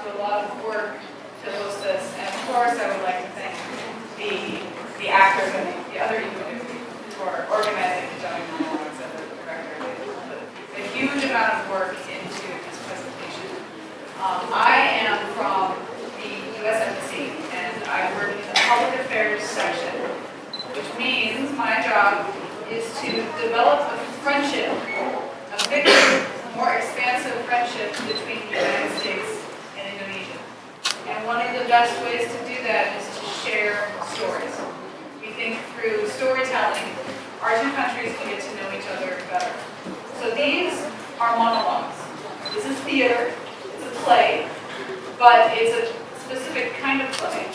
to a lot of work to host this. And of course, I would like to thank the actors and the other equipment for organizing the Johnny monologues and the director. They put a huge amount of work into this presentation. I am from the U.S. Embassy, and I work in the Public Affairs section, which means my job is to develop a friendship, a bigger, more expansive friendship between the United States and Indonesia. And one of the best ways to do that is to share stories. We think through storytelling, our two countries can get to know each other better. So these are monologues. This is theater, it's a play, but it's a specific kind of play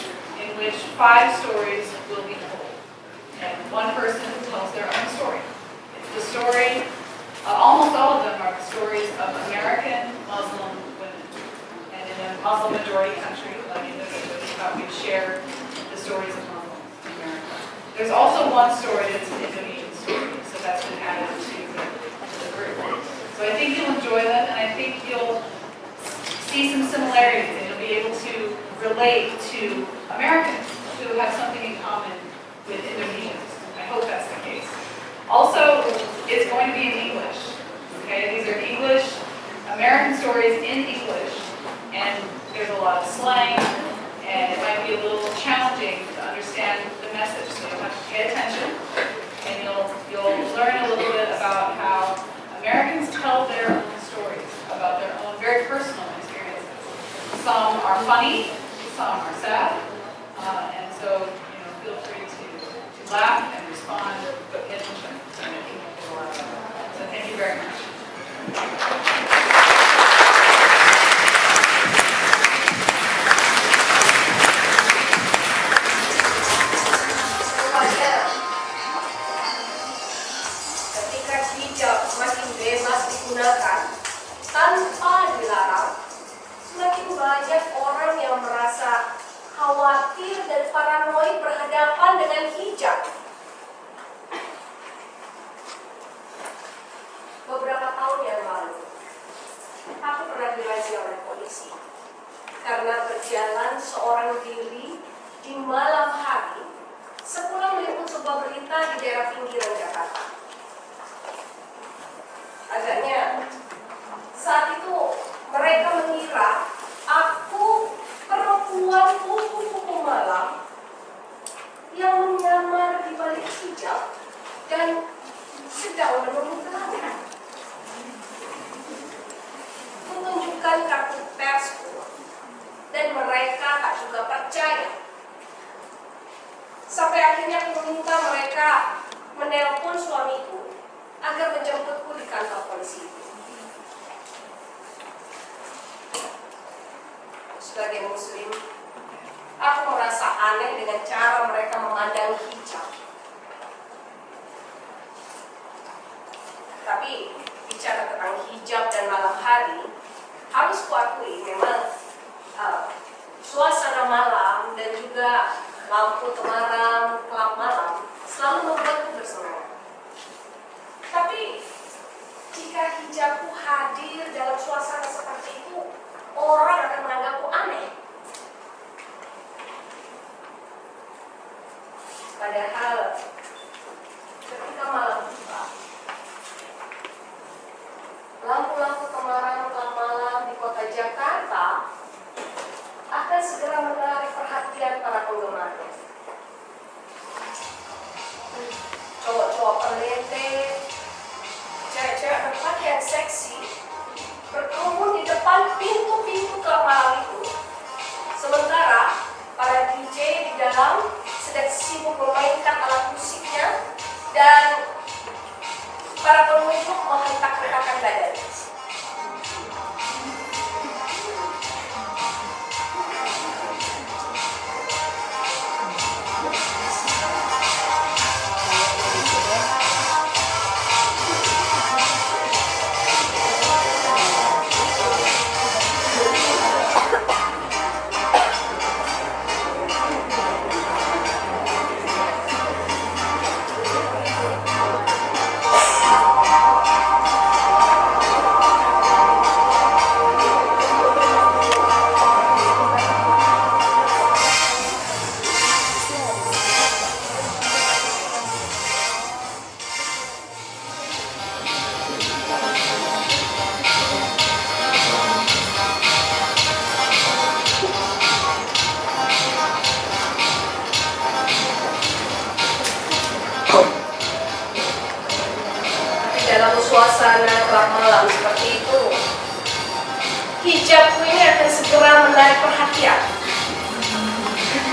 in which 5 stories will be told. And one person tells their own story. It's the story, almost all of them are the stories of American Muslim women. And in a Muslim majority country like Indonesia, we thought we'd share the stories of Muslims in America. There's also one story that's an Indonesian story, so that's been added to the group. So I think you'll enjoy them, and I think you'll see some similarities, and you'll be able to relate to Americans who have something in common with Indonesians. I hope that's the case. Also, it's going to be in English. Okay, these are English, American stories in English, and there's a lot of slang, and it might be a little challenging to understand the message. So you'll have to pay attention, and you'll learn a little bit about how Americans tell their own stories, about their own very personal experiences. Some are funny, some are sad, and so feel free to laugh and respond, but pay attention. So thank you very much. Ketika hijab semakin bebas digunakan tanpa dilarang, semakin banyak orang yang merasa khawatir dan paranoid berhadapan dengan hijab. Beberapa tahun yang lalu, aku pernah dirazia oleh polisi karena berjalan seorang diri di malam hari sepulang meliput sebuah berita di daerah pinggiran Jakarta. Agaknya saat itu mereka mengira aku perempuan kupu-kupu malam yang menyamar di balik hijab dan sedang menunggu pelanggan. Menunjukkan kartu persku, dan mereka tak juga percaya. Sampai akhirnya aku meminta mereka menelpon suamiku agar menjemputku di kantor polisi. Sebagai muslim, aku merasa aneh dengan cara mereka memandang hijab. Tapi bicara tentang hijab dan malam hari, harus kuakui memang suasana malam dan juga lampu temaram gelap malam selalu membuatku bersemangat. Tapi jika hijabku hadir dalam suasana seperti itu, orang akan menganggapku aneh. Padahal ketika malam tiba, lampu-lampu temaram gelap malam di kota Jakarta akan segera menarik perhatian para penggemarnya. perhatian.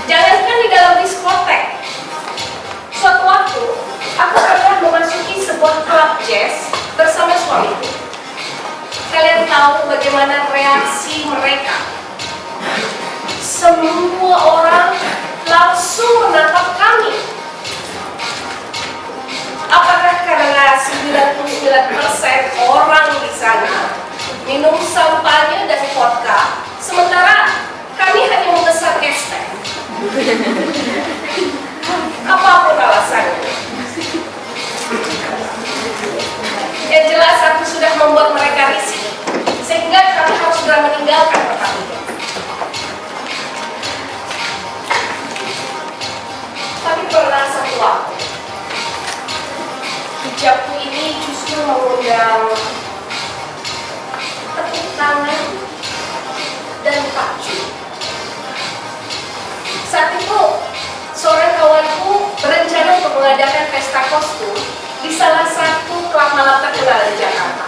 Jangankan di dalam diskotek. Suatu waktu, aku pernah memasuki sebuah klub jazz bersama suamiku. Kalian tahu bagaimana reaksi mereka? Semua orang langsung menatap kami. Apakah karena 99% orang di sana minum sampahnya dan vodka, sementara kami hanya memesan es teh? Apapun alasannya. Yang jelas aku sudah membuat mereka risih, sehingga kami harus segera meninggalkan tempat itu. Tapi pernah satu waktu, hijabku ini justru mengundang tepuk tangan dan takjub. Saat itu, seorang kawanku berencana untuk mengadakan pesta kostum di salah satu klub malam terkenal di Jakarta.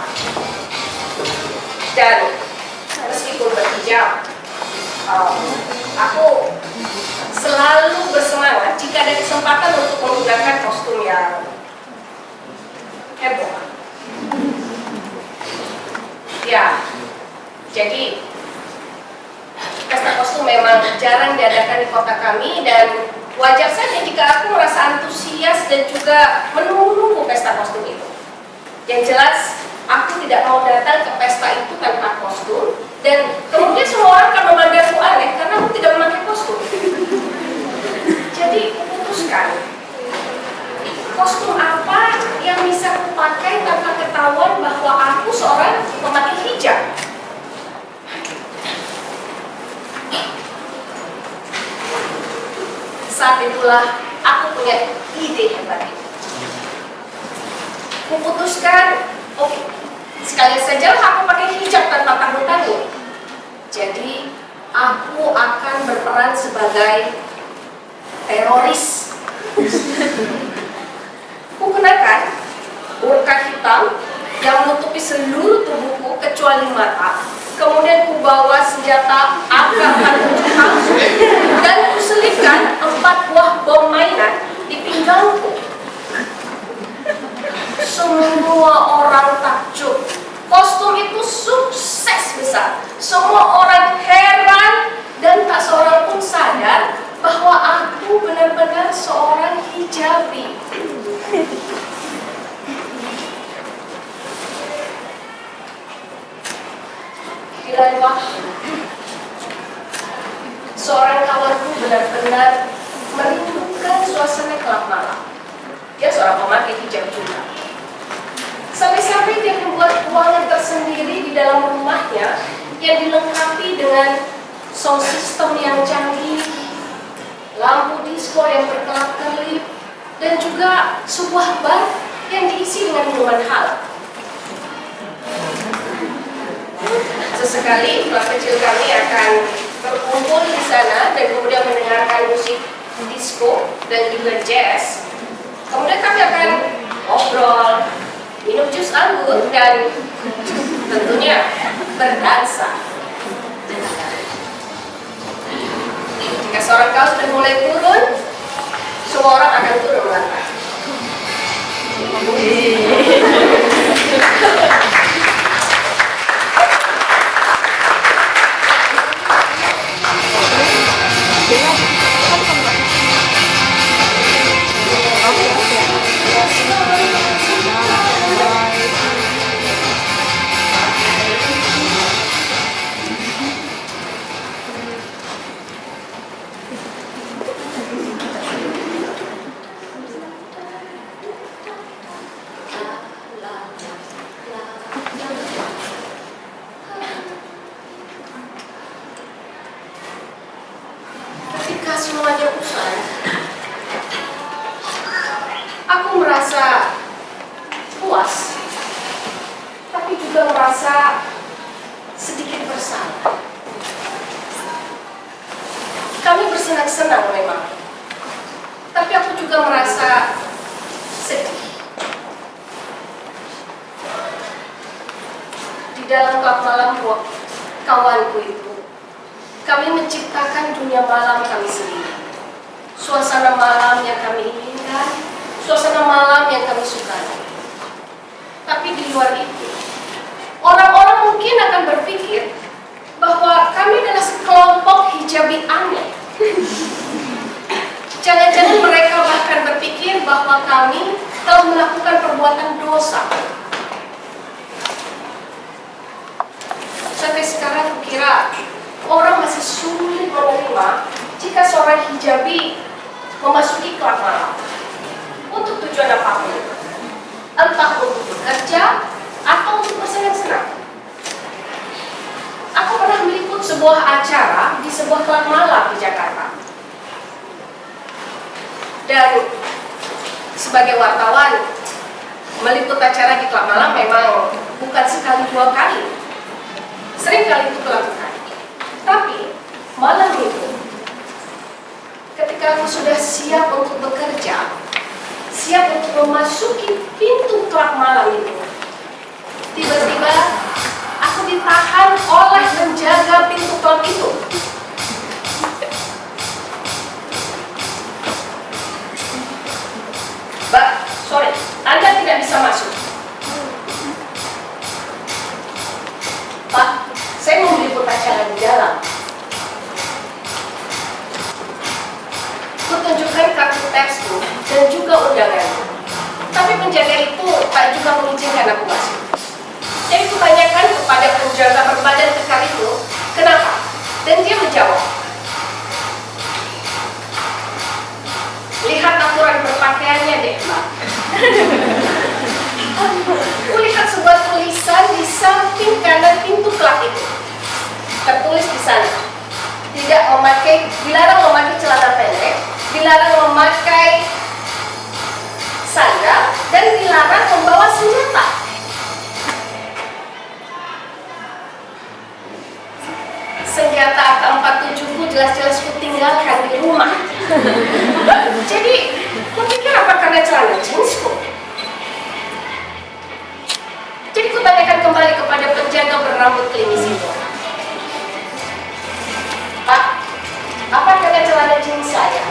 Dan meskipun berhijab, aku selalu bersemangat jika ada kesempatan untuk menggunakan kostum yang heboh. Ya, jadi pesta kostum memang jarang diadakan di kota kami, dan wajar saja jika aku merasa antusias dan juga menunggu pesta kostum itu. Yang jelas, aku tidak mau datang ke pesta itu tanpa kostum, dan kemudian semua orang akan memandangku aneh karena aku tidak memakai kostum. Jadi, putuskan kostum apa yang bisa aku pakai tanpa ketahuan bahwa aku seorang memakai hijab. Saat itulah aku punya ide hebat. Kuputuskan, oke, sekali saja aku pakai hijab tanpa tanggung-tanggung. Jadi aku akan berperan sebagai teroris. Kukenakan burka hitam yang menutupi seluruh tubuhku kecuali mata. Kemudian kubawa senjata AK-47 palsu dan kuselipkan 4 buah bom mainan di pinggangku. Semua orang takjub. Kostum itu sukses besar. Semua orang heran dan tak seorang pun sadar bahwa aku benar-benar seorang hijabi. Di lain waktu, seorang kawanku benar-benar merindukan suasana klub malam. Dia seorang pemakai hijab juga. Sampai-sampai dia membuat ruangan tersendiri di dalam rumahnya yang dilengkapi dengan sound system yang canggih, lampu disco yang berkelap-kelip, dan juga sebuah bar yang diisi dengan minuman halal. Sesekali kelas kecil kami akan berkumpul di sana dan kemudian mendengarkan musik disco dan juga jazz. Kemudian kami akan ngobrol, minum jus anggur, dan tentunya berdansa. Jika seorang kaus sudah mulai turun, semua orang akan turun melantai. Ketika semuanya usai, aku merasa puas, tapi juga merasa sedikit bersalah. Kami bersenang-senang memang, tapi aku juga merasa sedih. Di dalam klub malam kawanku itu Kami menciptakan dunia malam kami sendiri. Suasana malam yang kami inginkan, suasana malam yang kami sukai. Tapi di luar itu, orang-orang mungkin akan berpikir bahwa kami adalah sekelompok hijabi aneh. Jangan-jangan mereka bahkan berpikir bahwa kami telah melakukan perbuatan dosa. Sampai sekarang kukira orang masih sulit menerima jika seorang hijabi memasuki klub malam untuk tujuan apapun, entah untuk bekerja atau untuk bersenang-senang. Aku pernah meliput sebuah acara di sebuah klub malam di Jakarta. Dan sebagai wartawan, meliput acara di klub malam memang bukan sekali dua kali. Sering kali itu kulakukan. Tapi malam itu, ketika aku sudah siap untuk bekerja, siap untuk memasuki pintu klub malam itu, tiba-tiba aku ditahan oleh penjaga pintu klub itu. Mbak, sorry, Anda tidak bisa masuk. Pak, saya mau meliput acara di dalam. Kutunjukkan kartu persku dan juga undangan. Tapi penjaga itu tak juga mengizinkan aku masuk. Jadi kutanyakan kepada penjaga berbadan kekar itu, kenapa? Dan dia menjawab, lihat aturan berpakaiannya deh, Mbak. Kulihat sebuah tulisan di samping kanan pintu klub itu. Tertulis di sana, dilarang memakai celana pendek, dilarang memakai sandal, dan dilarang membawa senjata. Senjata AK-47 jelas-jelas kutinggalkan di rumah. Jadi, kupikir apa karena celana jeansku? Jadi kutanyakan kembali kepada penjaga berambut klimis itu, Pak, apa karena celana jeans saya?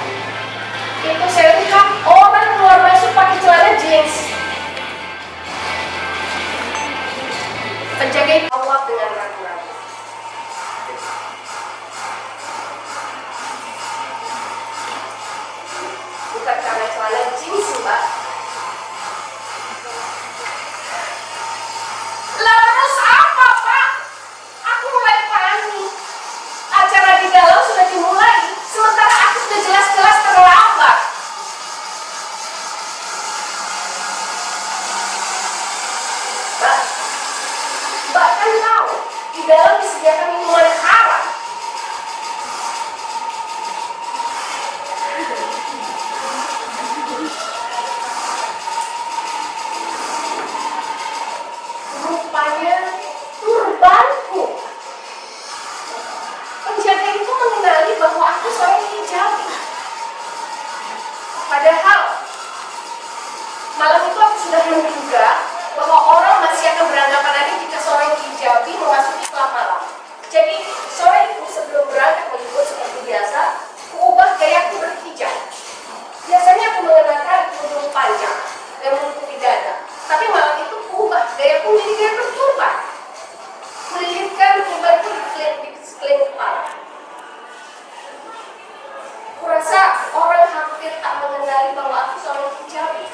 Itu saya lihat orang keluar masuk pakai celana jeans. Penjaga itu jawab dengan ragu-ragu, bukan karena celana jeans, Mbak. Terus apa, Pak? Aku mulai panik. Acara di dalam sudah dimulai, sementara aku sudah jelas-jelas terlambat. Mbak kan tahu, di dalam disediakan minuman haram. Rupanya turbanku. Penjaga itu mengenali bahwa aku seorang hijabi. Padahal malam itu aku sudah menduga bahwa orang masih akan beranggapan aneh jika seorang hijabi memasuki klub malam. Jadi sore itu sebelum berangkat meliput seperti biasa, kuubah gayaku berhijab. Biasanya aku mengenakan kerudung panjang dan menutupi dada. Tapi malam itu kuubah gayaku menjadi gaya berturban. Melilitkan turbanku di sekeliling kepala. Kurasa orang hampir tak mengenali bahwa aku seorang hijabi.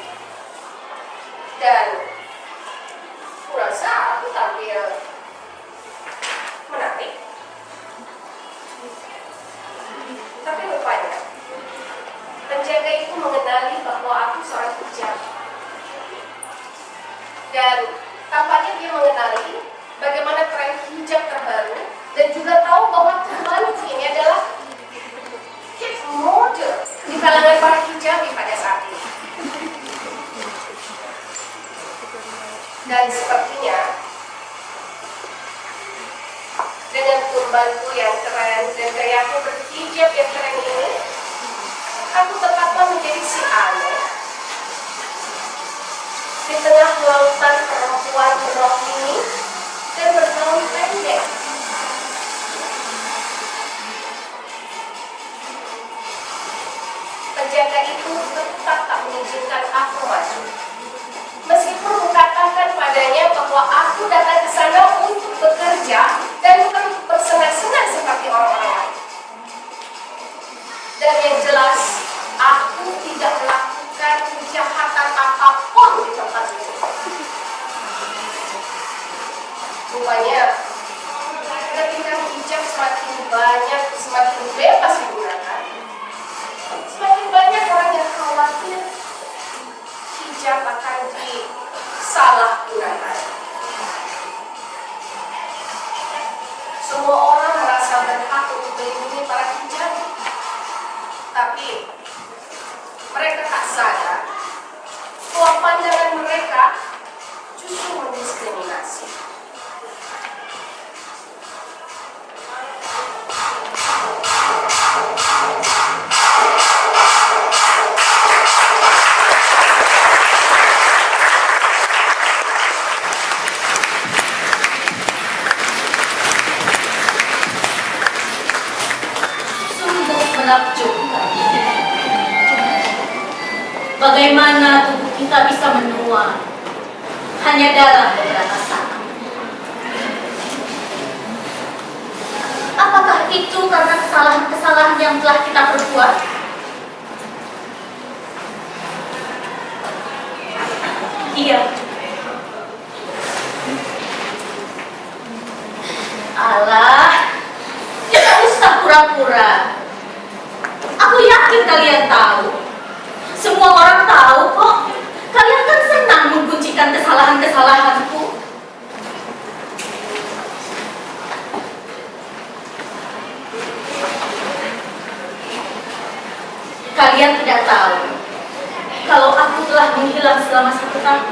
Dan kurasa aku tampil menarik. Tapi rupanya penjaga itu mengenali bahwa aku seorang hijabi. Dan tampaknya dia mengenali bagaimana tren hijab terbaru dan juga tahu bahwa turbanku ini adalah hit model di kalangan para hijabi pada saat ini. Dan sepertinya dengan turbanku yang keren dan gayaku berhijab yang keren ini, aku tetaplah menjadi si aneh di tengah lautan perempuan berok ini dan bergaun pendek. ketika hijab semakin banyak, semakin bebas digunakan, semakin banyak orang yang khawatir hijab akan disalahgunakan. Semua orang merasa berhak untuk melindungi para hijab, tapi mereka tak sadar bahwa pandangan mereka justru mendiskriminasi. Sungguh menakjubkan. Bagaimana tubuh kita bisa menua hanya dalam beberapa saat? Apakah itu karena kesalahan-kesalahan yang telah kita perbuat? Iya. Alah, tidak usah pura-pura. Aku yakin kalian tahu. Semua orang tahu kok. Kalian kan senang mengkuncikan kesalahan-kesalahanku. Kalian tidak tahu kalau aku telah menghilang selama 1 tahun.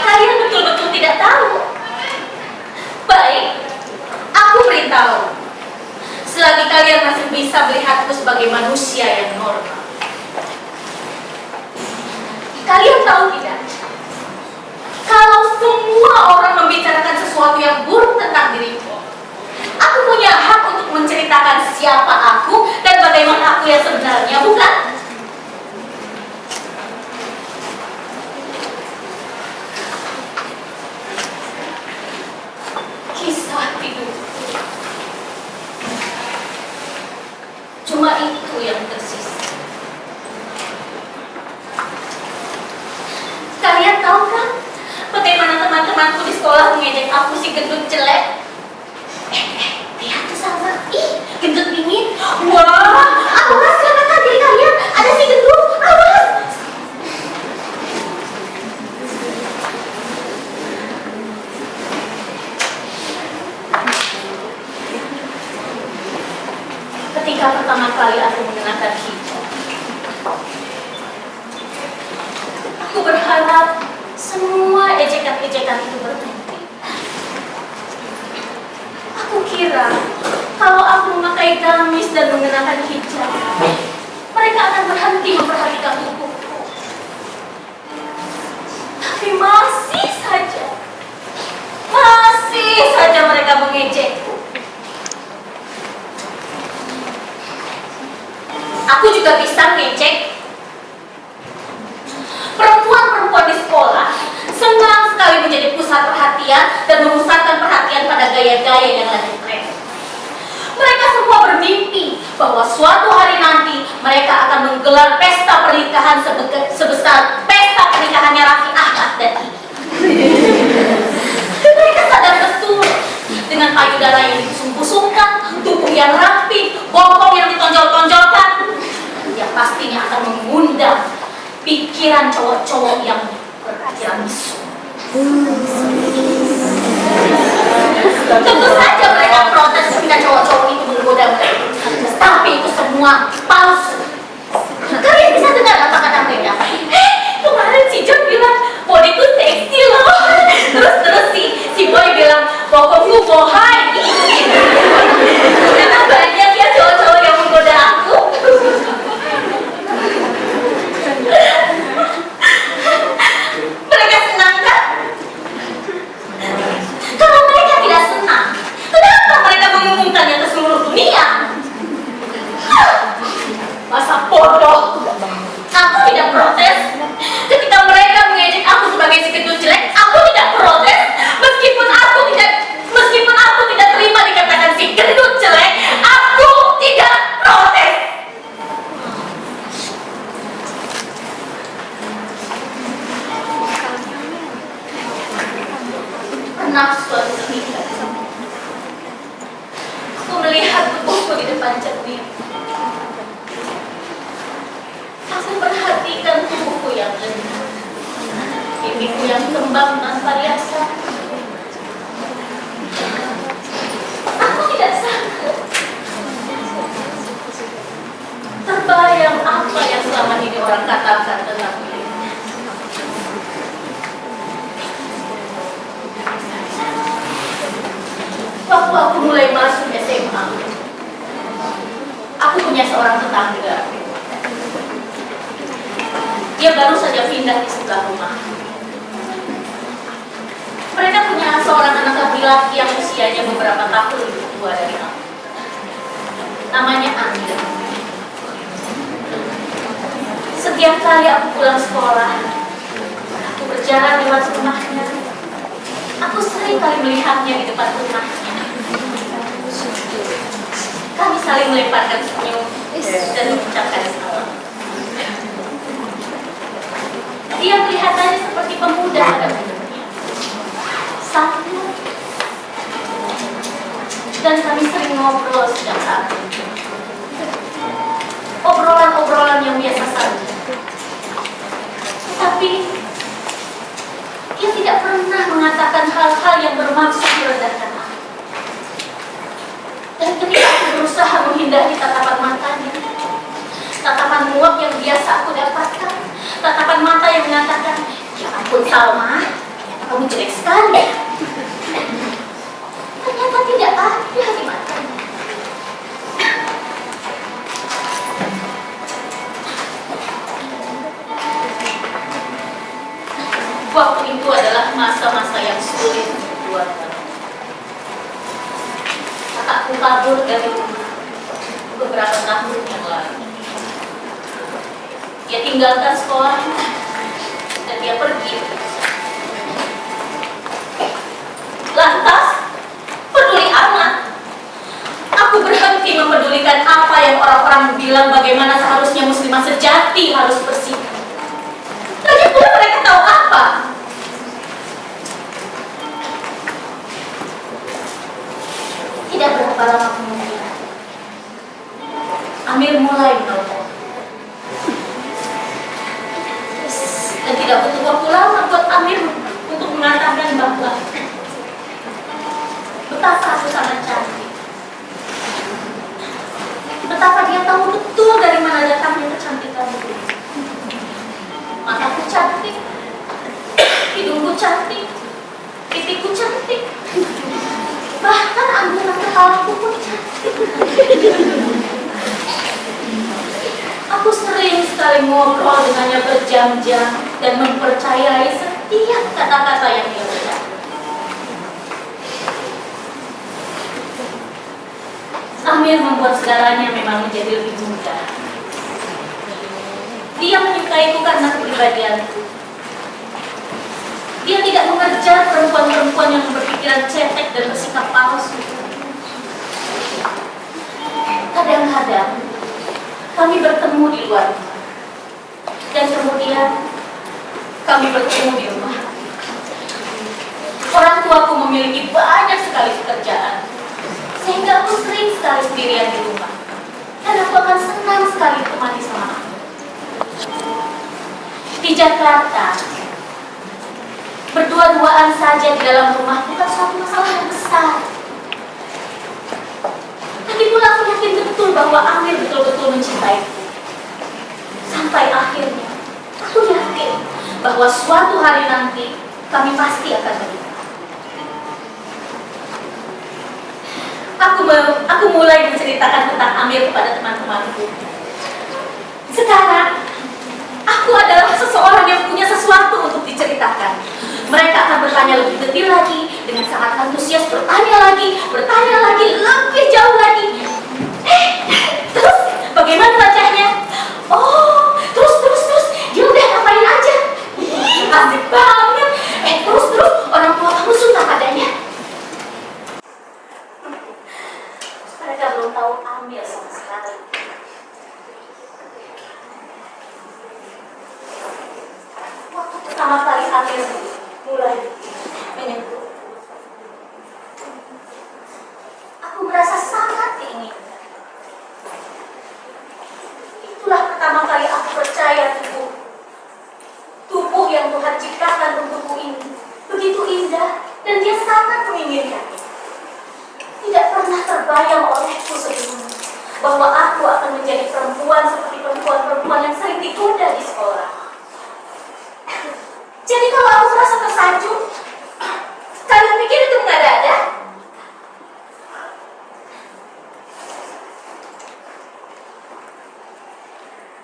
Kalian betul-betul tidak tahu. Baik, aku beritahu. Selagi kalian masih bisa melihatku sebagai manusia yang normal. Kalian tahu tidak? Kalau semua orang membicarakan sesuatu yang buruk tentang diriku, aku punya hak untuk menceritakan siapa aku dan bagaimana aku yang sebenarnya, bukan? Kisah hidup. Cuma itu yang tersisa. Kalian tahu kan bagaimana teman-temanku di sekolah mengejek aku si gendut jelek? Lihat tuh sama. Ih, gendut dingin. Wah, awas karena kaget kalian ada si gendut. Awas. Ketika pertama kali aku mengenakan hijab, aku berharap semua ejekan-ejekan itu berhenti. Aku kira kalau aku memakai gamis dan mengenakan hijab, mereka akan berhenti memperhatikan tubuhku. Tapi masih saja mereka mengejekku. Aku juga bisa ngejek perempuan-perempuan di sekolah. Senang sekali menjadi pusat perhatian dan memusatkan perhatian pada gaya-gaya yang lagi tren. Mereka semua bermimpi bahwa suatu hari nanti mereka akan menggelar pesta pernikahan sebesar pesta pernikahannya Raffi Ahmad dan Iki. Mereka sadar betul dengan payudara yang disungkup-sungkan, tubuh yang rapi, bokong yang ditonjol-tonjolkan, yang pastinya akan mengundang pikiran cowok-cowok yang berpikiran mesum. Tentu saja mereka protes ketika cowok-cowok itu menggoda mereka, tapi itu semua palsu. Kalian bisa dengar apa kata mereka? Kemarin si John bilang bodiku seksi loh. Terus si Boy bilang bokongku bohai. Karena banyak ya cowok-cowok yang menggoda aku. Mereka senang kan? Kalau mereka tidak senang, kenapa mereka mengumumkannya ke seluruh dunia? Masa bodoh. Aku tidak protes. Ketika mereka mengejek aku sebagai si gendut jelek, aku tidak protes. Meskipun aku tidak terima pernah suatu ketika aku melihat tubuhku di depan cermin. Aku perhatikan tubuhku yang lengan, pipiku yang kembang tanpa riasan. Aku tidak sanggup terbayang apa yang selama ini orang katakan tentang dirinya. Waktu aku mulai masuk SMA, aku punya seorang tetangga. Dia baru saja pindah di sebelah rumah. Mereka punya seorang anak laki-laki yang usianya beberapa tahun lebih tua dari aku. Namanya Amir. Setiap kali aku pulang sekolah, aku berjalan lewat rumahnya. Aku sering kali melihatnya di depan rumahnya. Kami saling melemparkan senyum dan mengucapkan salam. Dia kelihatannya seperti pemuda pada umumnya, santun, dan kami sering ngobrol sejak saat itu. Obrolan-obrolan yang biasa saja. Tapi dia tidak pernah mengatakan hal-hal yang bermaksud merendahkan aku. Dan ketika aku berusaha menghindari tatapan matanya, tatapan muak yang biasa aku dapatkan, tatapan mata yang mengatakan, "Ya ampun Salma, ternyata kamu jelek sekali." Ternyata tidak ada di matanya. Waktu itu adalah masa-masa yang sulit buat kami. Kakakku kabur dari rumah beberapa tahun yang lalu. Dia tinggalkan sekolah dan dia pergi. Lantas, peduli amat. Aku berhenti mempedulikan apa yang orang-orang bilang bagaimana seharusnya muslimah sejati harus bersikap. Lagi pula mereka tahu apa? Tidak berapa lama kemudian, Amir mulai menelpon. Dan tidak butuh waktu lama buat Amir untuk mengatakan bahwa betapa aku sangat cantik. Betapa dia tahu betul dari mana datangnya kecantikan itu. Mataku cantik, hidungku cantik, pipiku cantik, bahkan anggunan kepalaku pun cantik. Aku sering sekali ngobrol dengannya berjam-jam dan mempercayai setiap kata-kata yang dia ucapkan. Amir membuat segalanya memang menjadi lebih mudah. Dia menyukaiku karena kepribadianku. Dia tidak mengejar perempuan-perempuan yang berpikiran cetek dan bersikap palsu. Kadang-kadang kami bertemu di luar rumah, dan kemudian kami bertemu di rumah. Orang tuaku memiliki banyak sekali pekerjaan, sehingga aku sering sekali sendirian di rumah. Dan aku akan senang sekali temani sama aku. Di Jakarta, berdua-duaan saja di dalam rumah bukan suatu masalah yang besar. Lagi pula aku yakin betul bahwa Amir betul-betul mencintaiku. Sampai akhirnya, aku yakin bahwa suatu hari nanti kami pasti akan menikah. Aku mulai menceritakan tentang Amir kepada teman-temanku. Sekarang, aku adalah seseorang yang punya sesuatu untuk diceritakan. Mereka akan bertanya lebih detail lagi, dengan sangat antusias bertanya lagi, lebih jauh lagi. Terus bagaimana wajahnya? Oh, terus, dia udah ngapain aja? Asik banget. Terus, orang tua kamu suka padanya? Mereka belum tahu Amir sama sekali. Waktu pertama kali Amir mulai menyentuh, sangat menginginkan. Tidak pernah terbayang olehku sebelumnya bahwa aku akan menjadi perempuan seperti perempuan-perempuan yang sering digoda di sekolah. Jadi kalau aku merasa tersanjung, kalian pikir itu mengada-ada?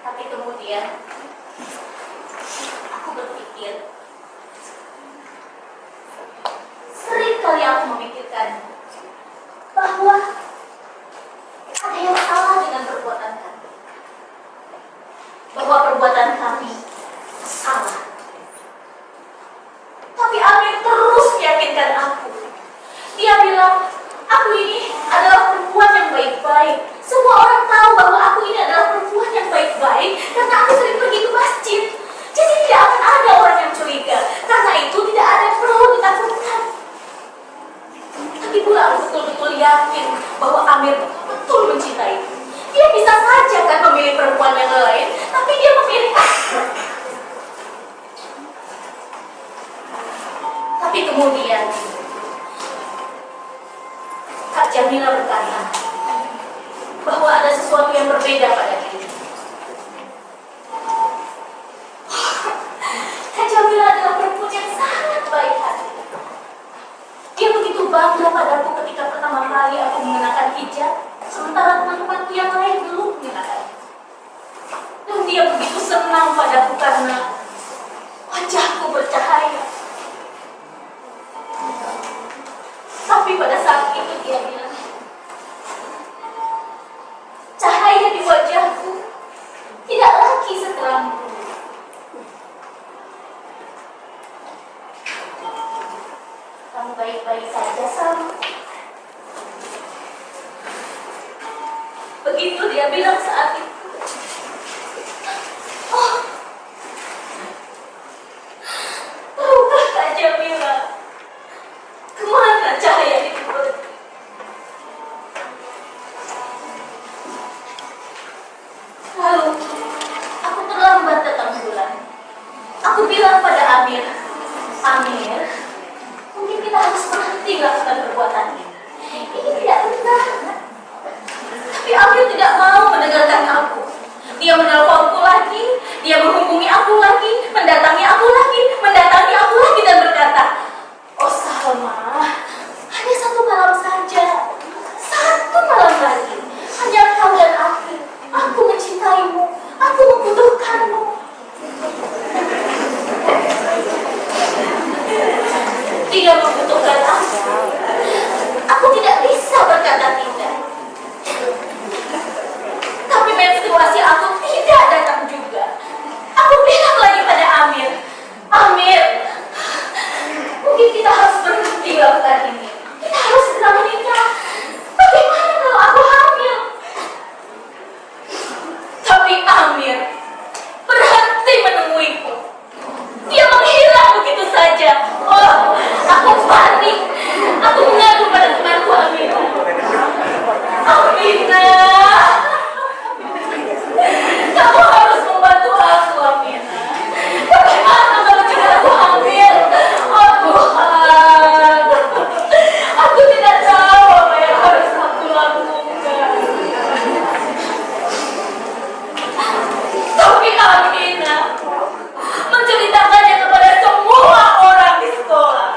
Tapi kemudian aku berpikir, sering kali aku memikirkan bahwa ada yang salah dengan perbuatan kami, bahwa perbuatan kami salah. Tapi Amir terus meyakinkan aku. Dia bilang, aku ini adalah perempuan yang baik-baik. Semua orang tahu bahwa aku ini adalah perempuan yang baik-baik karena aku sering pergi ke masjid. Jadi tidak akan ada orang yang curiga. Karena itu tidak ada yang perlu ditakutkan. Tapi pula aku betul-betul yakin bahwa Amir betul mencintai. Dia bisa saja kan memilih perempuan yang lain, tapi dia memilih aku. Tapi kemudian Kak Jamila berkata bahwa ada sesuatu yang berbeda pada diri. Kak Jamila adalah perempuan yang sangat baik hati. Dia begitu bangga padaku ketika pertama kali aku mengenakan hijab, sementara teman-temanku yang lain belum mengenakan. Dan dia begitu senang padaku karena wajahku bercahaya. Tapi pada saat itu dia bilang, cahaya di wajahku tidak lagi seterang dulu. Kamu baik-baik saja, Sam. Begitu dia bilang saat itu. Oh, tahukah Kak Jamila, kemana cahaya itu pergi? Lalu, aku terlambat datang bulan. Aku bilang pada Amir, Amir, mungkin kita harus berhenti melakukan perbuatan ini. Ini tidak benar. Tapi Amir tidak mau mendengarkan aku. Dia menelponku lagi, dia menghubungi aku lagi, mendatangi aku lagi dan berkata, oh Salma, hanya satu malam saja. Satu malam lagi. Hanya kau dan aku. Aku mencintaimu. Aku membutuhkanmu. Tidak membutuhkan aku. Aku tidak bisa berkata tidak. Tapi menstruasi aku tidak datang juga. Aku bilang lagi pada Amir, Amir, mungkin kita harus berhenti lakukan ini. Kita harus segera menikah. Bagaimana kalau aku hamil? Tapi Amir berhenti menemuiku. Dia menghilang begitu saja. Oh, aku panik. Aku mengadu pada temanku Amina. Amina, kamu harus membantu aku, Amina. Bagaimana kalau jika aku hamil? Oh Tuhan, aku tidak tahu apa yang harus aku lakukan. Tapi Amina menceritakannya kepada semua orang di sekolah.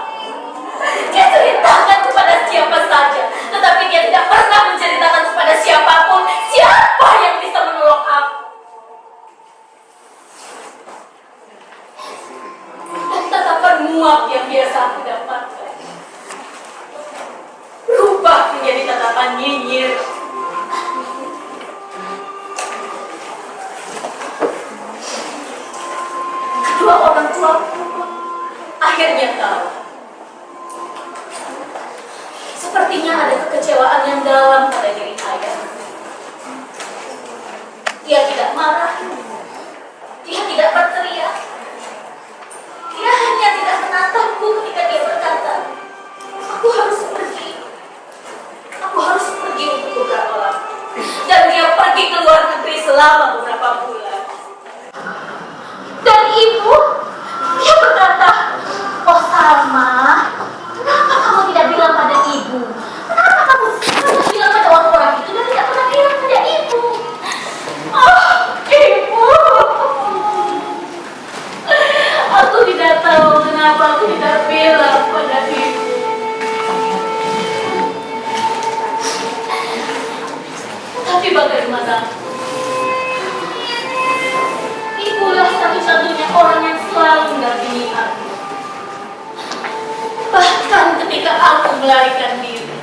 Dia ceritakan kepada siapa saja, tetapi dia tidak pernah menceritakan kepada siapapun siapa yang bisa menolong aku. Dan tatapan muak yang biasa aku dapatkan berubah menjadi tatapan nyinyir. Kedua orang tuaku akhirnya tahu. Sepertinya ada kekecewaan yang dalam pada diri ayah. Dia tidak marah. Dia tidak berteriak. Dia hanya tidak menatapku ketika dia berkata, aku harus pergi. Aku harus pergi untuk beberapa lama. Dan dia pergi ke luar negeri selama beberapa bulan. Dan ibu, dia berkata, oh Salma, kenapa kamu bagaimana? Itulah satu-satunya orang yang selalu mendampingi aku. Bahkan ketika aku melarikan diri,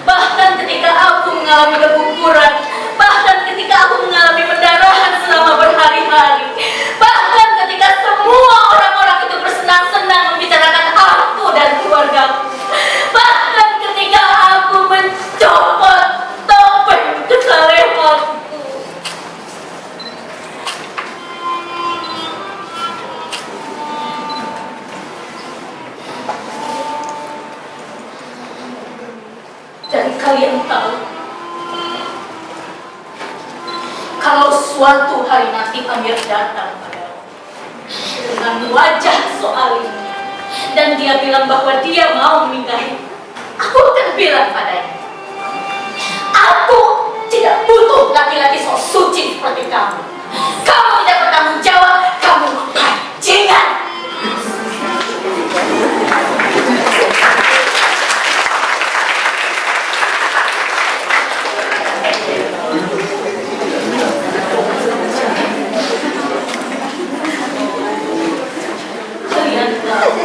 bahkan ketika aku mengalami keguguran, bahkan ketika aku mengalami pendarahan selama berhari-hari, bahkan ketika semua orang-orang itu bersenang-senang membicarakan aku dan keluargaku, bahkan ketika aku mencopot topeng kesalehanku. Dan kalian tahu, kalau suatu hari nanti Amir datang padaku dengan wajah soal ini, dan dia bilang bahwa dia mau menikahi, aku akan bilang padanya, aku tidak butuh laki-laki sok suci seperti kamu. Kamu tidak bertanggung jawab, kamu bajingan. Kalian tahu,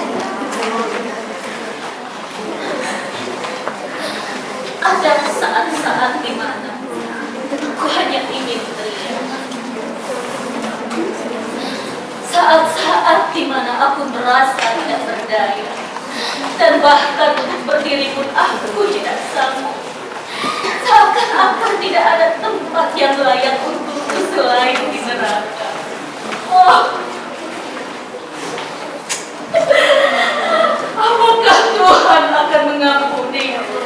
ada saat-saat di mana aku hanya ingin teriak. Saat-saat di mana aku merasa tidak berdaya, dan bahkan untuk berdiri pun aku tidak sanggup. Seakan-akan tidak ada tempat yang layak untukku selain di neraka. Oh, apakah Tuhan akan mengampuniku?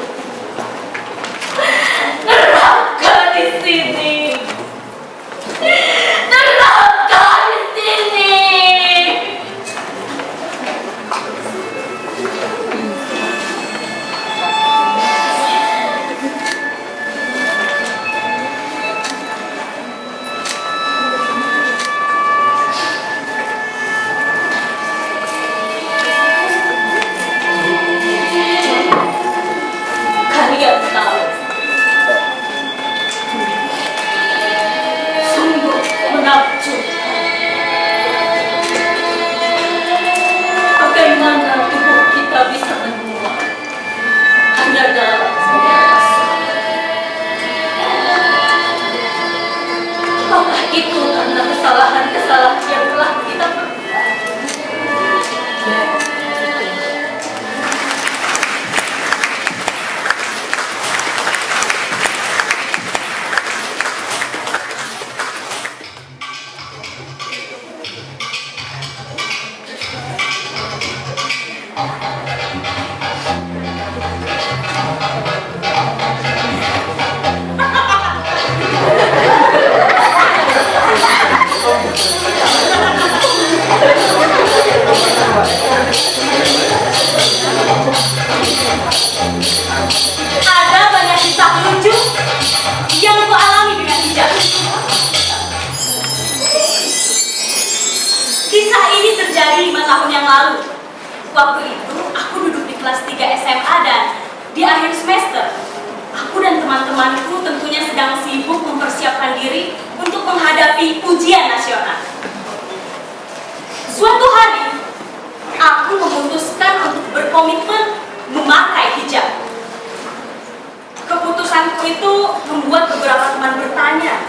Neraka di sini. Neraka di sini. Kalian tahu, sungguh menakjubkan bagaimana tubuh kita bisa menua hanya dalam rasa. Apakah itu karena kesalahan-kesalahan yang telah kita perbuat? Ada banyak kisah lucu yang kualami dengan hijab. Kisah ini terjadi 5 tahun yang lalu. Waktu itu aku duduk di kelas 3 SMA dan di akhir semester, aku dan teman-temanku tentunya sedang sibuk mempersiapkan diri untuk menghadapi ujian nasional. Suatu hari, aku memutuskan untuk berkomitmen memakai hijab. Keputusanku itu membuat beberapa teman bertanya,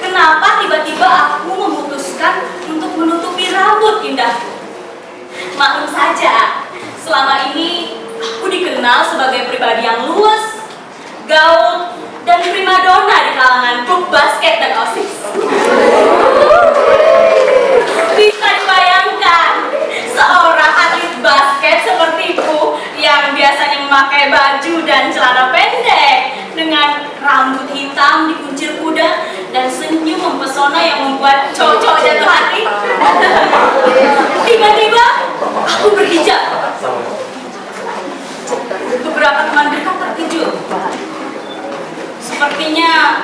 kenapa tiba-tiba aku memutuskan untuk menutupi rambut indahku? Maklum saja, selama ini aku dikenal sebagai pribadi yang luas, gaul, dan primadona di kalangan klub basket dan OSIS. Bisa dibayangkan, seorang atlet basket sepertiku yang biasanya memakai baju dan celana pendek dengan rambut hitam dikuncir kuda dan senyum mempesona yang membuat cowok-cowok jatuh hati. Tiba-tiba aku berhijab. Beberapa teman dekat terkejut. Sepertinya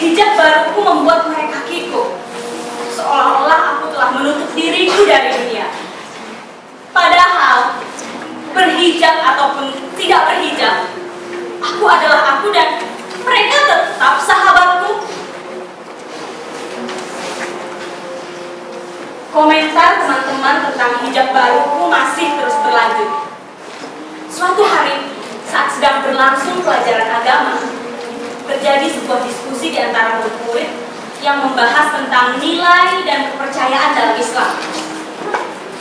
hijab baruku membuat mereka kikuk, seolah-olah aku telah menutup diriku dari dunia. Padahal berhijab ataupun tidak berhijab, aku adalah aku dan mereka tetap sahabatku. Komentar teman-teman tentang hijab baruku masih terus berlanjut. Suatu hari, saat sedang berlangsung pelajaran agama, terjadi sebuah diskusi di antara murid-murid yang membahas tentang nilai dan kepercayaan dalam Islam.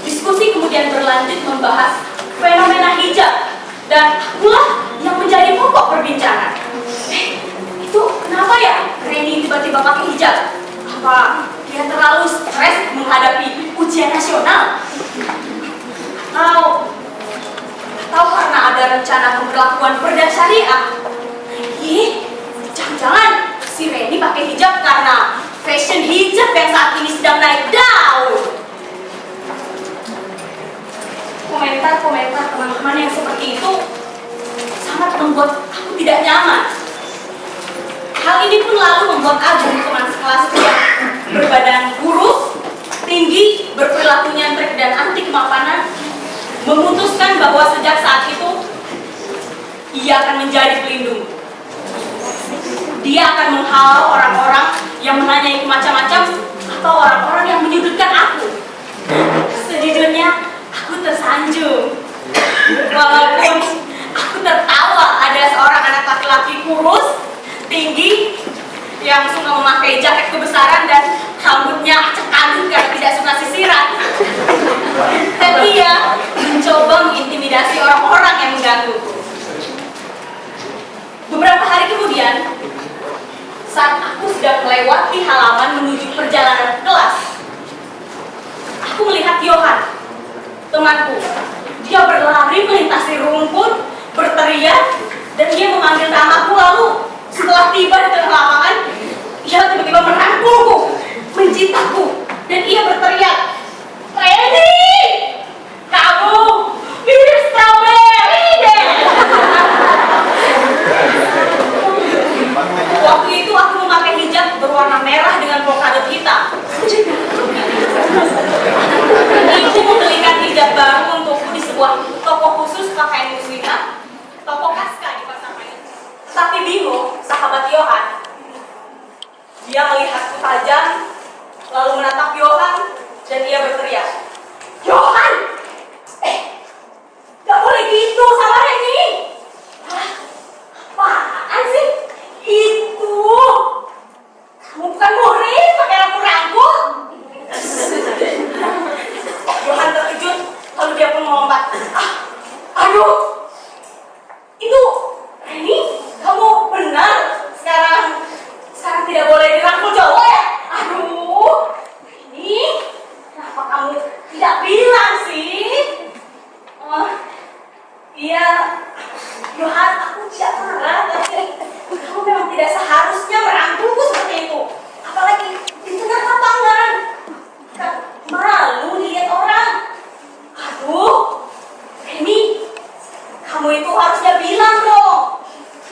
Diskusi kemudian berlanjut membahas fenomena hijab, dan akulah yang menjadi pokok perbincangan. Itu kenapa ya Reni tiba-tiba pakai hijab? Apa dia terlalu stres menghadapi ujian nasional? Atau karena ada rencana pemberlakuan perda syariah? Jangan-jangan si Reni pakai hijab karena fashion hijab yang saat ini sedang naik daun. Komentar-komentar teman-teman yang seperti itu sangat membuat aku tidak nyaman. Hal ini pun lalu membuat Agung, teman sekelasku yang berbadan kurus, tinggi, berperilaku nyentrik dan anti kemapanan, memutuskan bahwa sejak saat itu ia akan menjadi pelindung. Dia akan menghalau orang-orang yang menanyai macam-macam atau orang-orang yang menyudutkan aku. Sejujurnya aku tersanjung. Walaupun aku tertawa ada seorang anak laki-laki kurus, tinggi, yang suka memakai jaket kebesaran dan rambutnya acak-aduk karena tidak suka sisiran. Dan ia mencoba mengintimidasi orang-orang yang menggangguku. Beberapa hari kemudian, saat aku sedang melewati halaman menuju perjalanan kelas, aku melihat Yohan, temanku. Dia berlari melintasi rumput, berteriak, dan dia memanggil namaku. Lalu setelah tiba di tengah lapangan, ia tiba-tiba merangkulku, mencitakku, dan ia berteriak, "Reni, kamu mirip strawberry deh." Waktu itu aku memakai hijab berwarna merah dengan brokade hitam. Ibu membelikan hijab baru untukku di sebuah toko khusus pakaian muslimah, toko Kaska di Pasar Main. Tapi Bimo, sahabat Yohan, dia melihatku tajam, lalu menatap Yohan, dan dia berteriak, "Yohan! Gak boleh gitu sama Reni!" Hah? Apaan sih? Itu! Kamu bukan murid, pakai rangkul-rangkul. Yohan terkejut, lalu dia pun melompat. Aduh! Itu, Reni, kamu benar sekarang tidak boleh dirangkul cowok ya? Aduh! Reni, kenapa kamu tidak bilang sih? Iya, Yohan, aku tidak marah, tapi kamu memang tidak seharusnya merangkulku seperti itu. Apalagi di tengah lapangan. Kan malu dilihat orang. Aduh, Reni, kamu itu harusnya bilang dong.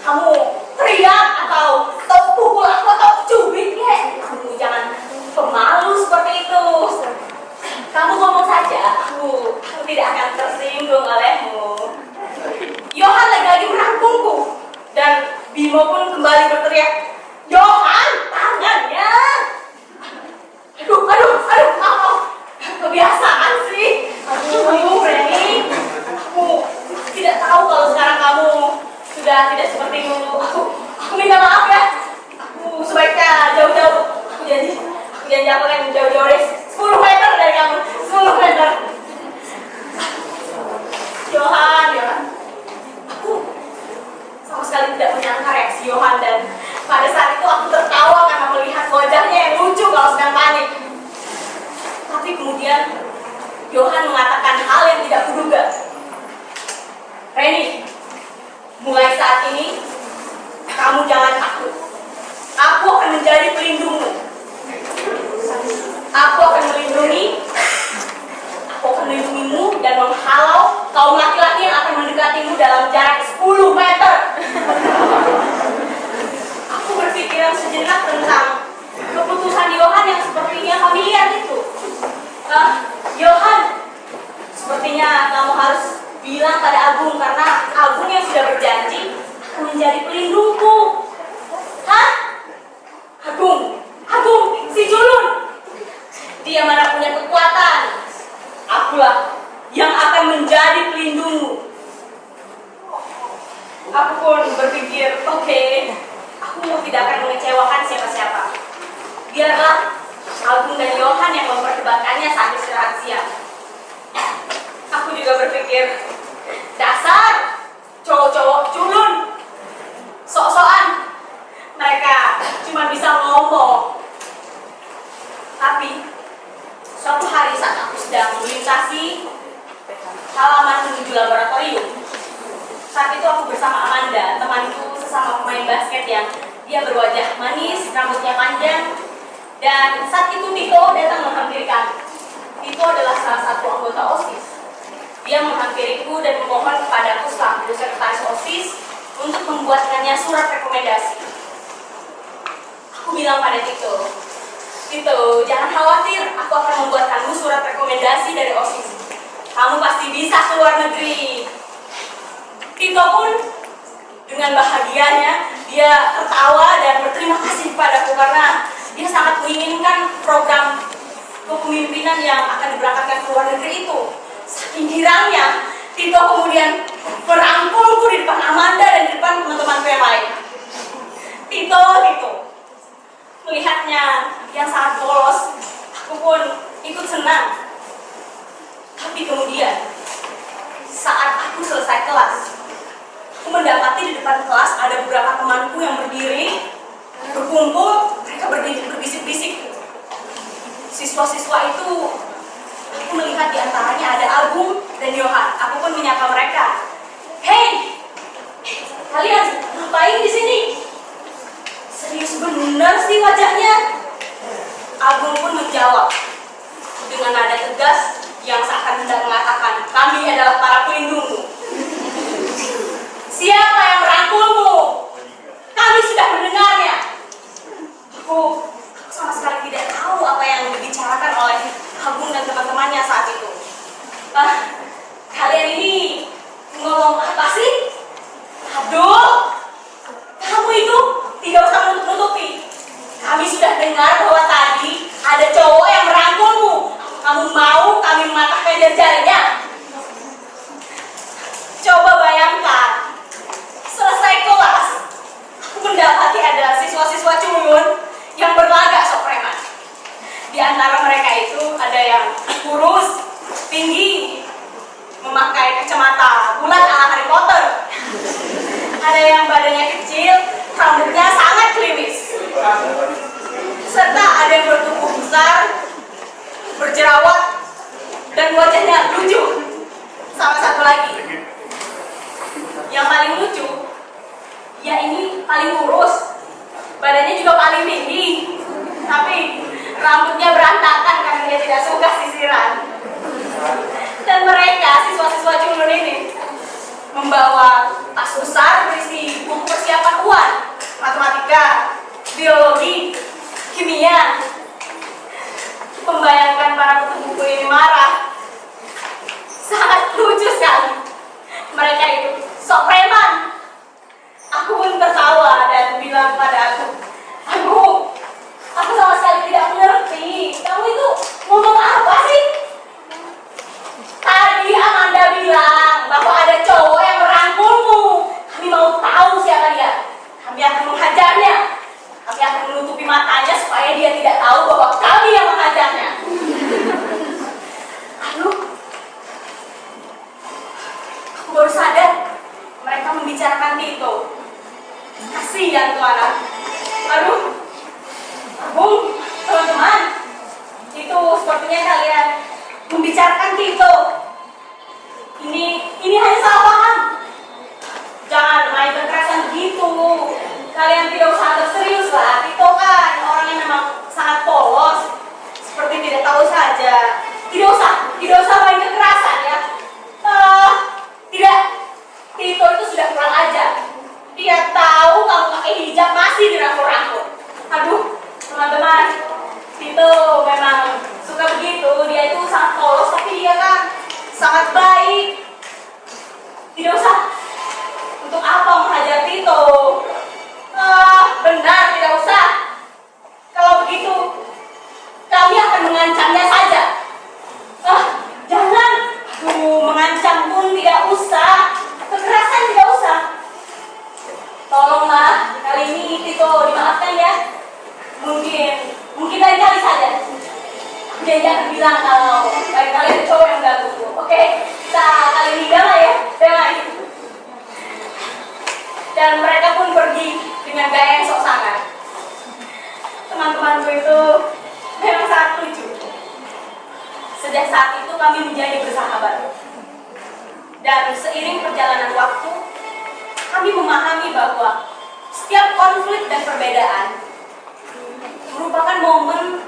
Kamu teriak atau pukul aku atau cubit ya. Kamu jangan pemalu seperti itu. Kamu ngomong saja, aku tidak akan tersinggung olehmu. Yohan lagi merangkulku, dan Bimo pun kembali berteriak, "Yohan, tangannya!" Aduh, kebiasaan sih. Aduh, Reni, aku tidak tahu kalau sekarang kamu sudah tidak seperti dulu. Aku minta maaf ya. Aku sebaiknya jauh-jauh. Aku janji aku akan jauh-jauh deh. 10 meter dari kamu, 10 meter. Yohan. Aku sama sekali tidak menyangka reaksi Yohan, dan pada saat itu aku tertawa karena melihat wajahnya yang lucu kalau sedang panik. Tapi kemudian Yohan mengatakan hal yang tidak kuduga. "Reni, mulai saat ini kamu jangan takut. Aku akan menjadi pelindungmu. Aku akan melindungimu dan menghalau kaum laki-laki yang akan mendekatimu dalam jarak 10 meter. Aku berpikiran sejenak tentang keputusan Yohan yang sepertinya familiar itu. Yohan, sepertinya kamu harus bilang pada Agung, karena Agung yang sudah berjanji akan menjadi pelindungku. Aku pun berpikir, oke, aku tidak akan mengecewakan siapa-siapa. Biarlah Agung dan Johan yang memperdebatkannya saat istirahat siang. Aku juga berpikir, dasar cowok-cowok culun, sok-sokan, mereka cuma bisa ngomong. Tapi suatu hari saat aku sedang melintasi halaman menuju laboratorium, saat itu aku bersama Amanda, temanku sesama pemain basket yang dia berwajah manis, rambutnya panjang, dan saat itu Tito datang menghampiri kami. Tito adalah salah satu anggota OSIS. Dia menghampiriku dan memohon kepadaku selaku sekretaris OSIS untuk membuatkannya surat rekomendasi. Aku bilang pada Tito, Tito, jangan khawatir, aku akan membuatkanmu surat rekomendasi dari OSIS. Kamu pasti bisa ke luar negeri. Tito pun dengan bahagianya dia tertawa dan berterima kasih kepadaku karena dia sangat menginginkan program kepemimpinan yang akan diberangkatkan ke luar negeri itu. Saking girangnya, Tito kemudian merangkulku di depan Amanda dan di depan teman-temanku yang lain. Tito, melihatnya yang sangat polos, aku pun ikut senang. Tapi kemudian, saat aku selesai kelas, aku mendapati di depan kelas ada beberapa temanku yang berdiri, berkumpul, mereka berbisik-bisik. Siswa-siswa itu, aku melihat di antaranya ada Agung dan Johan. Aku pun menyapa mereka. Hei, kalian ngapain di sini? Serius benar sih wajahnya. Agung pun menjawab dengan nada tegas yang seakan hendak mengatakan, kami adalah para pelindungmu. Siapa yang merangkulmu? Kami sudah mendengarnya. Aku sama sekali tidak tahu apa yang dibicarakan oleh Agung dan teman-temannya saat itu. Kalian ini ngomong apa sih? Aduh, kamu itu tidak usah menutup-nutupi. Kami sudah dengar bahwa tadi ada cowok yang merangkulmu. Kamu mau kami mematahkan jari-jarinya? Coba bayangkan, selesai kelas, aku mendapati ada siswa-siswa culun yang berlagak sok preman. Di antara mereka itu ada yang kurus, tinggi, memakai kacamata bulat ala Harry Potter. Ada yang badannya kecil, rambutnya sangat klimis. Serta ada yang bertubuh besar, berjerawat, dan wajahnya lucu. Sama satu lagi, yang paling lucu, ya ini paling kurus, badannya juga paling tinggi, tapi rambutnya berantakan karena dia tidak suka sisiran. Dan mereka, siswa-siswa culun ini, membawa tas besar berisi buku persiapan UAN, matematika, biologi, kimia. Membayangkan para kutu buku ini marah. Sangat lucu sekali. Mereka itu sok preman. Aku pun tertawa dan bilang pada aku sama sekali tidak mengerti. Kamu itu ngomong apa sih? Tadi Amanda bilang bahwa ada cowok yang merangkulmu. Kami mau tahu siapa dia. Kami akan menghajarnya. Kami akan menutupi matanya supaya dia tidak tahu bahwa kami yang menghajarnya. Aduh, aku baru sadar mereka membicarakan Tito. Kasihan tuh anak. Aduh, Bung, teman-teman, itu sepertinya kalian membicarakan Tito. Ini hanya salah paham. Jangan main kekerasan begitu. Kalian tidak usah anggap serius lah. Tito kan orangnya memang sangat polos, seperti tidak tahu saja. Tidak usah main kekerasan ya. Tidak. Tito itu sudah kurang ajar. Dia tahu kamu pakai hijab masih dirangkul-rangkul. Aduh, teman-teman, Tito memang suka begitu. Dia itu sangat polos, tapi dia kan sangat baik. Tidak usah. Untuk apa menghajar Tito? Benar, tidak usah. Kalau begitu, kami akan mengancamnya saja. Jangan. Mengancam pun tidak usah. Kekerasan tidak usah. Dan jangan bilang kalau kalian cowok yang ganggu. Oke, kita kali ini damai ya, damai. Dan mereka pun pergi dengan gaya yang sok sangar. Teman-temanku itu memang sangat lucu. Sejak saat itu kami menjadi bersahabat. Dan seiring perjalanan waktu, kami memahami bahwa setiap konflik dan perbedaan merupakan momen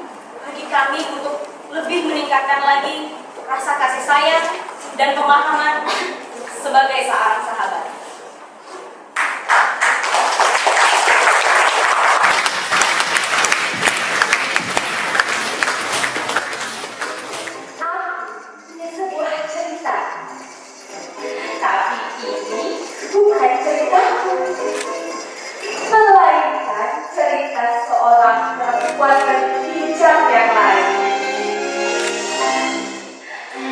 bagi kami untuk lebih meningkatkan lagi rasa kasih sayang dan pemahaman sebagai seorang sahabat. Ini sebuah cerita, tapi ini bukan ceritaku, melainkan cerita seorang perempuan berhijab yang lain.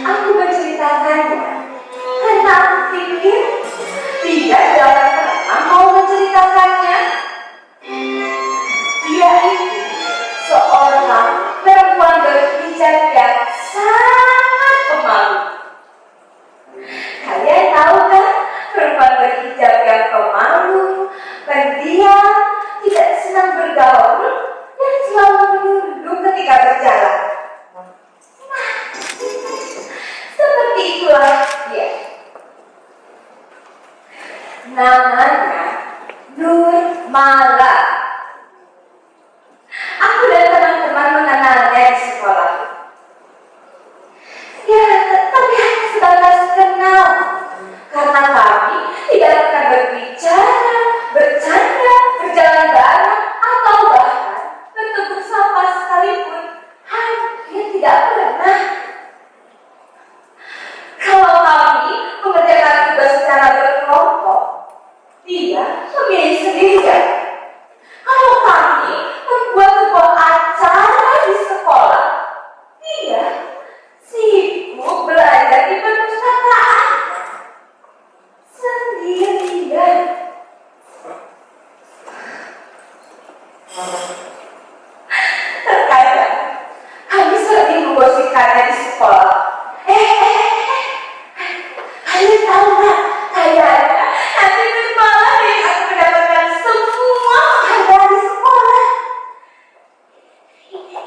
Aku menceritakannya karena aku pikir dia jangan pernah mau menceritakannya. Dia itu seorang perempuan berhijab yang sangat pemalu. Kalian tahu kan, perempuan berhijab yang pemalu, pendiam, tidak senang bergaul, dan selalu menunduk ketika berjalan. Nah, seperti itulah dia. Namanya Nurmala. Aku dan teman-teman mengenalnya di sekolah. Ya, tapi hanya sebatas kenal. Karena kami tidak pernah berbicara, bercanda, berjalan bareng, atau bahkan bertegur sapa sekalipun. Hampir tidak pernah. Kalau kami mengerjakan tugas secara berkelompok, dia memilih sendirian. Kalau kami membuat sebuah acara di sekolah, dia sibuk belajar di perpustakaan sendirian. Terkadang kami sering menggosipkannya di sekolah. Kalian tahu nggak? Kayaknya nanti Nurmala yang akan mendapatkan semua penghargaan di sekolah.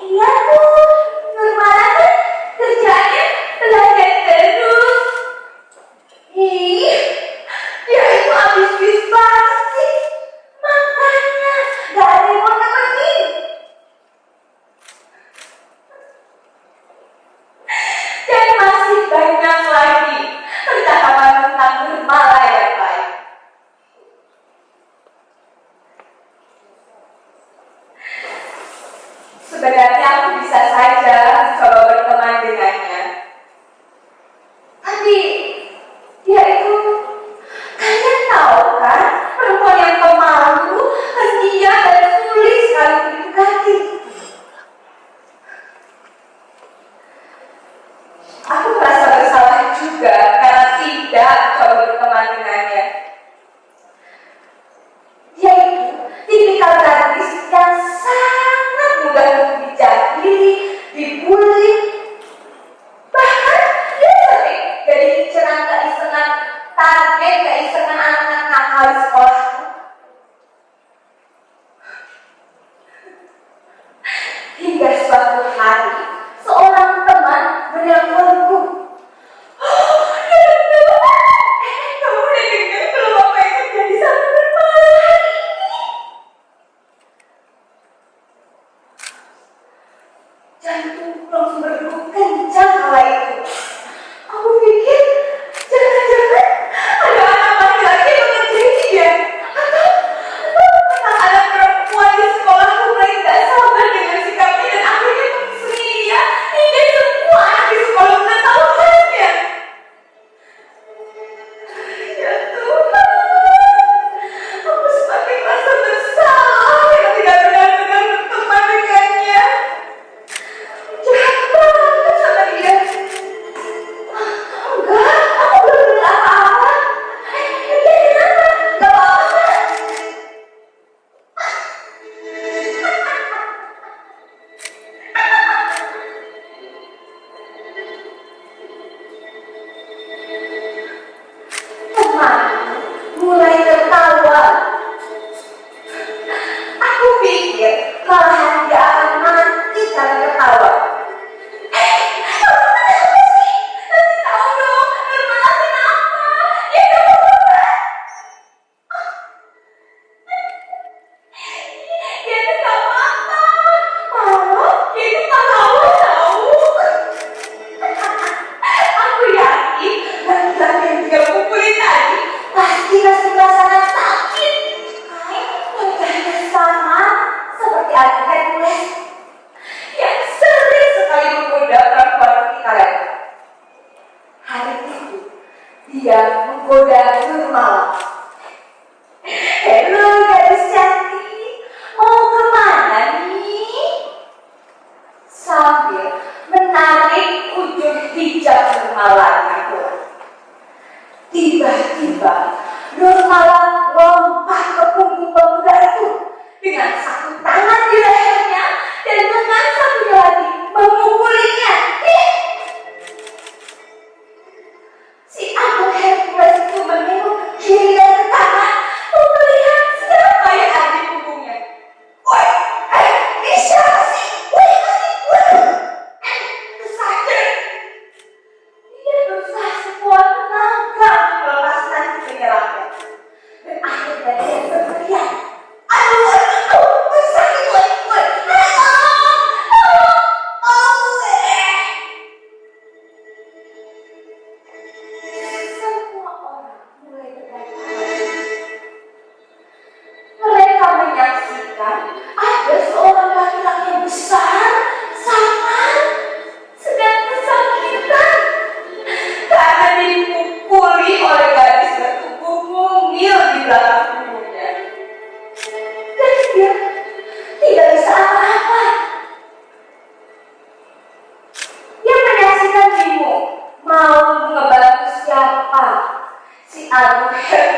Iya tuh, Nurmala kan kerjanya belajar terus. Ih, dia itu ambisius banget sih. Makanya gak ada yang mau nemenin. Dan masih banyak lagi percakapan tentang Nurmala yang lain. Sebenarnya aku bisa saja coba berteman dengannya. Tapi dia itu, kalian tahu kan, perempuan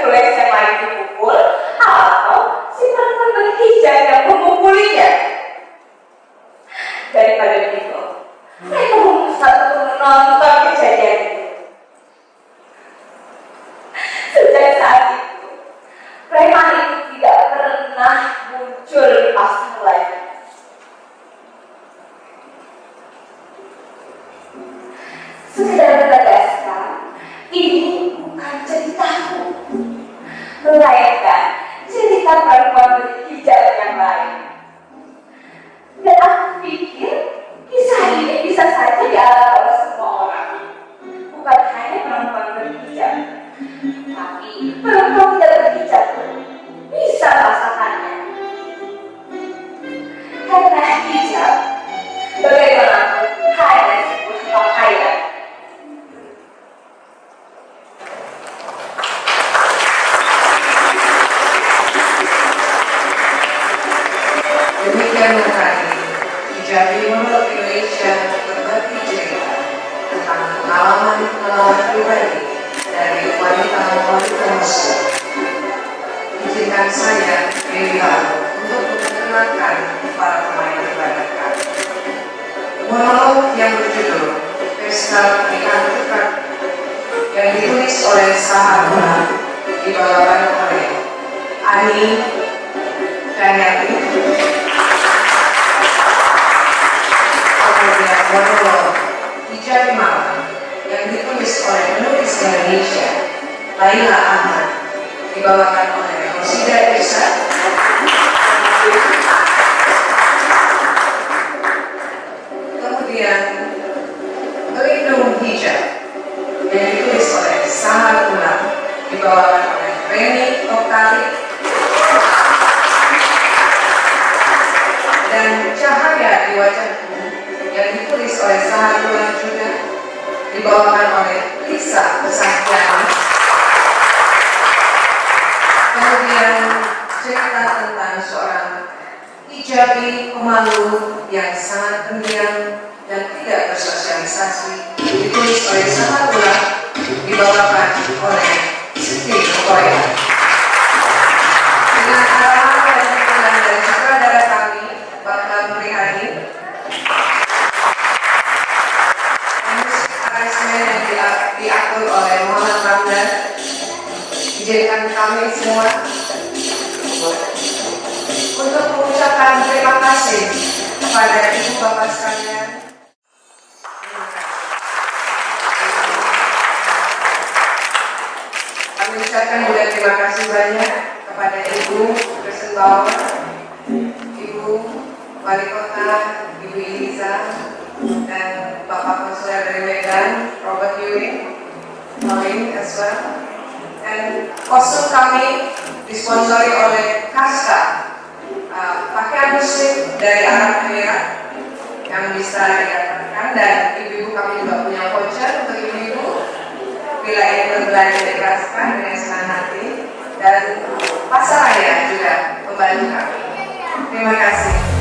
bule SMA yang dipukul atau si perempuan berhijab yang memukulinya. Daripada begitu, mereka memutuskan untuk menonton kejadian itu. Sejak saat itu, preman itu tidak pernah muncul di pasar lagi. Sekedar menegaskan, ini bukan ceritaku, melainkan cerita perempuan berhijab yang lain. Dan aku pikir kisah ini bisa saja dialami oleh semua orang, bukan hanya perempuan berhijab, tapi perempuan tidak berhijab pun bisa merasakannya. Karena hijab bagaimanapun hanya sebuah pakaian. Demikian tadi, Hijabi menurut Indonesia berbagi cerita tentang pengalaman-pengalaman pribadi dari wanita-wanita Muslim. Izinkan saya, Dewi Lalu, untuk memperkenalkan para pemain ibadat kami. Monolog yang berjudul Pesta Pernikahan Tukar yang ditulis oleh Sahabuna dibawakan oleh Ani Danyati. Kemudian monolog Hijabi Malam yang ditulis oleh penulis Indonesia Laila Ahmad dibawakan oleh Rosida Irsa. Kemudian Pelindung Hijab yang ditulis oleh Sahar Ulang dibawakan oleh Reni Oktali. Dan Cahaya di Wajahku yang ditulis oleh Sahar Ulang juga dibawakan oleh Lisa Sahjani. Kemudian cerita tentang seorang hijabi pemalu yang sangat pendiam dan tidak bersosialisasi ditulis oleh Sahar Ulang dibawakan oleh Siti Korea. Dengan arahan dan dukungan dari sutradara kami Bapak Murihani, musik aransemen yang diatur oleh Muhammad Ramdan. Izinkan kami semua untuk mengucapkan terima kasih kepada ibu bapak sekalian. Kami ucapkan juga terima kasih banyak kepada Ibu Presentau, Ibu Wali Kota, Ibu Iliza, dan Bapak Konselor dari Medan, Robert Yuri, Maureen as well. Dan kostum kami disponsori oleh Kaska, pakaian muslim dari Arab Emirat yang bisa didapatkan, dan ibu-ibu kami juga punya voucher untuk ibu-ibu bila ingin berbelanja di Kaska dengan senang hati, dan pasar raya juga membantu kami. Terima kasih.